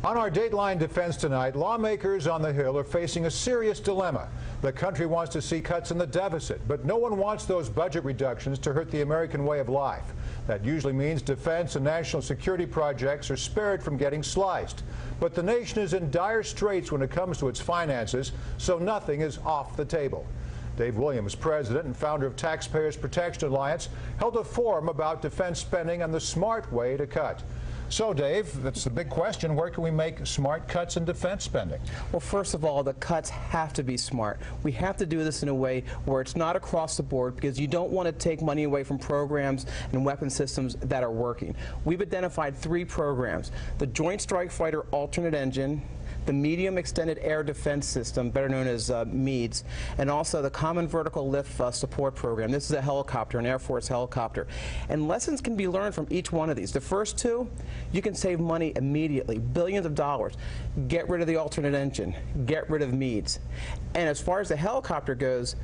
On our Dateline Defense tonight, lawmakers on the Hill are facing a serious dilemma. The country wants to see cuts in the deficit, but no one wants those budget reductions to hurt the American way of life. That usually means defense and national security projects are spared from getting sliced. But the nation is in dire straits when it comes to its finances, so nothing is off the table. Dave Williams, president and founder of Taxpayers Protection Alliance, held a forum about defense spending and the smart way to cut. So, Dave, that's the big question. Where can we make smart cuts in defense spending? Well, first of all, the cuts have to be smart. We have to do this in a way where it's not across the board, because you don't want to take money away from programs and weapon systems that are working. We've identified 3 programs: the Joint Strike Fighter Alternate Engine, the Medium Extended Air Defense System, better known as MEADS, and also the Common Vertical Lift Support Program. This is a helicopter, an Air Force helicopter. And lessons can be learned from each one of these. The first 2, you can save money immediately, billions of dollars. Get rid of the alternate engine, get rid of MEADS. And as far as the helicopter goes,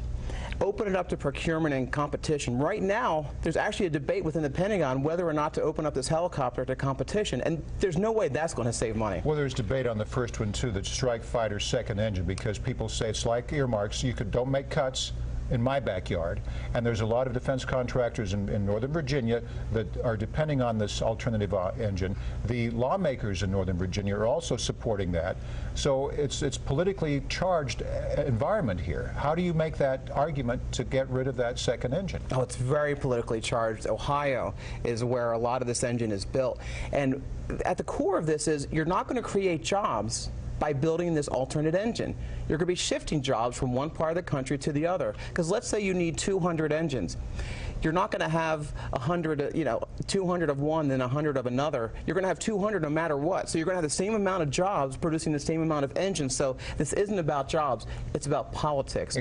open it up to procurement and competition. Right now, there's actually a debate within the Pentagon whether or not to open up this helicopter to competition, and there's no way that's going to save money. Well, there's debate on the first one, too, the Strike Fighter second engine, because people say it's like earmarks. Don't make cuts in my backyard, and there's a lot of defense contractors in Northern Virginia that are depending on this alternative engine. The lawmakers in Northern Virginia are also supporting that. So it's politically charged environment here. How do you make that argument to get rid of that second engine? Oh, it's very politically charged. Ohio is where a lot of this engine is built, and at the core of this is you're not going to create jobs by building this alternate engine. You're going to be shifting jobs from one part of the country to the other. Because let's say you need 200 engines. You're not going to have 100, 200 of one, then 100 of another. You're going to have 200 no matter what. So you're going to have the same amount of jobs producing the same amount of engines. So this isn't about jobs, it's about politics.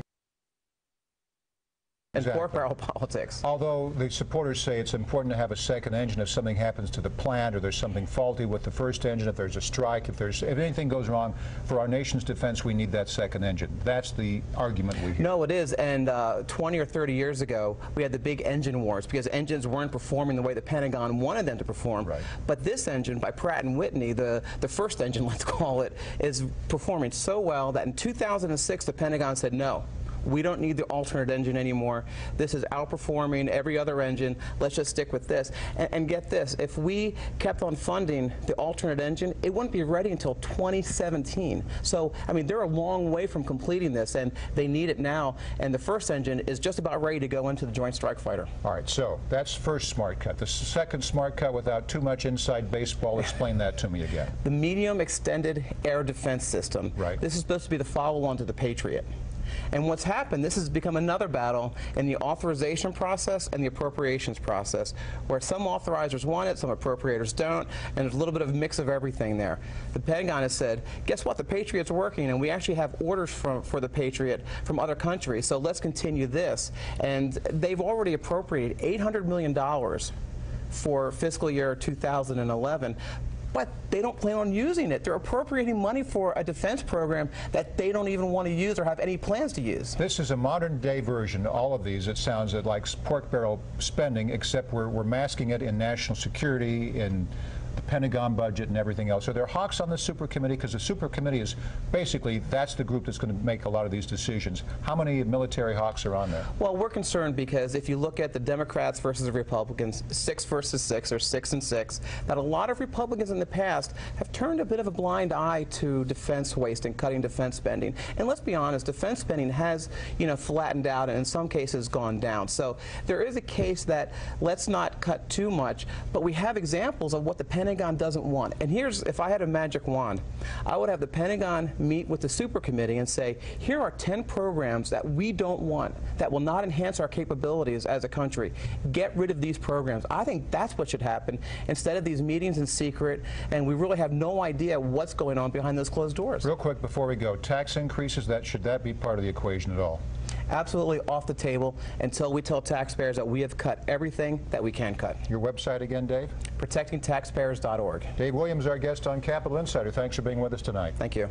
And pork-barrel politics. Although the supporters say it's important to have a second engine if something happens to the plant, or there's something faulty with the first engine, if there's a strike, if anything goes wrong for our nation's defense, we need that second engine. That's the argument we hear. No, it is. And 20 or 30 years ago, we had the big engine wars because engines weren't performing the way the Pentagon wanted them to perform. Right. But this engine by Pratt & Whitney, the first engine, let's call it, is performing so well that in 2006 the Pentagon said no. We don't need the alternate engine anymore. This is outperforming every other engine. Let's just stick with this. And get this, if we kept on funding the alternate engine, it wouldn't be ready until 2017. So, I mean, they're a long way from completing this, and they need it now. And the first engine is just about ready to go into the Joint Strike Fighter. All right, so that's first smart cut. The second smart cut, without too much inside baseball, explain that to me again. The Medium Extended Air Defense System. Right. This is supposed to be the follow-on to the Patriot. And what's happened, this has become another battle in the authorization process and the appropriations process, where some authorizers want it, some appropriators don't, and there's a little bit of a mix of everything there. The Pentagon has said, guess what, the Patriot's working, and we actually have orders for the Patriot from other countries, so let's continue this. And they've already appropriated $800 million for fiscal year 2011. But they don't plan on using it. They're appropriating money for a defense program that they don't even want to use or have any plans to use. This is a modern-day version, all of these, it sounds like pork-barrel spending, except we're masking it in national security, in the Pentagon budget and everything else. Are there hawks on the super committee? Because the super committee is basically, that's the group that's going to make a lot of these decisions. How many military hawks are on there? Well, we're concerned because if you look at the Democrats versus the Republicans, 6 versus 6 or 6 and 6, that a lot of Republicans in the past have turned a bit of a blind eye to defense waste and cutting defense spending. And let's be honest, defense spending has, flattened out and in some cases gone down. So there is a case that let's not cut too much, but we have examples of what the Pentagon doesn't want. And here's, if I had a magic wand, I would have the Pentagon meet with the super committee and say, here are 10 programs that we don't want, that will not enhance our capabilities as a country. Get rid of these programs. I think that's what should happen, instead of these meetings in secret, and we really have no idea what's going on behind those closed doors. Real quick before we go, tax increases, should that be part of the equation at all? Absolutely off the table until we tell taxpayers that we have cut everything that we can cut. Your website again, Dave? ProtectingTaxpayers.org. Dave Williams, our guest on Capital Insider. Thanks for being with us tonight. Thank you.